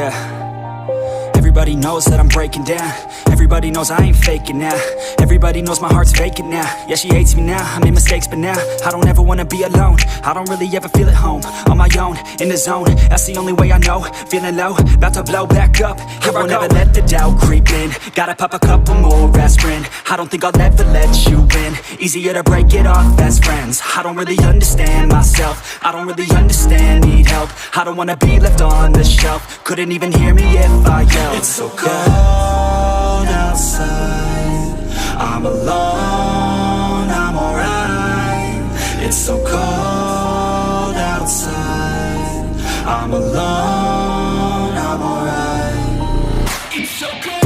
Yeah. Everybody knows that I'm breaking down. Everybody knows I ain't faking now. Everybody knows my heart's vacant now. Yeah, she hates me now, I made mistakes but now I don't ever wanna be alone. I don't really ever feel at home. On my own, in the zone, that's the only way I know. Feeling low, about to blow back up. Here I won't ever let the doubt creep in. Gotta pop a couple more aspirin. I don't think I'll ever let you in. Easier to break it off best friends. I don't really understand myself. I don't really understand, need help. I don't wanna be left on the shelf. Couldn't even hear me if I yelled. It's so cold outside, I'm alone, I'm alright. It's so cold outside, I'm alone, I'm alright. It's so cold.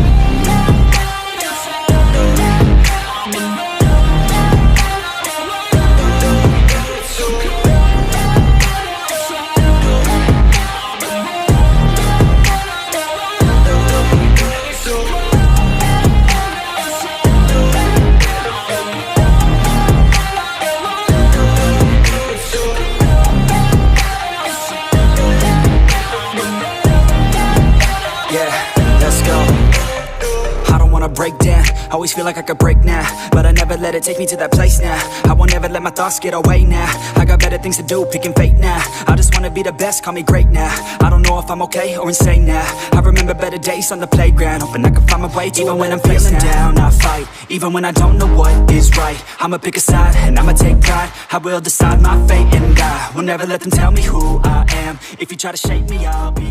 Break down, always feel like I could break now, but I never let it take me to that place now. I won't ever let my thoughts get away now. I got better things to do, picking fate now. I just wanna be the best, call me great now. I don't know if I'm okay or insane now. I remember better days on the playground, hoping I can find my way to even when I'm feeling down, I fight, even when I don't know what is right. I'ma pick a side, and I'ma take pride. I will decide my fate and die. Will never let them tell me who I am. If you try to shape me, I'll be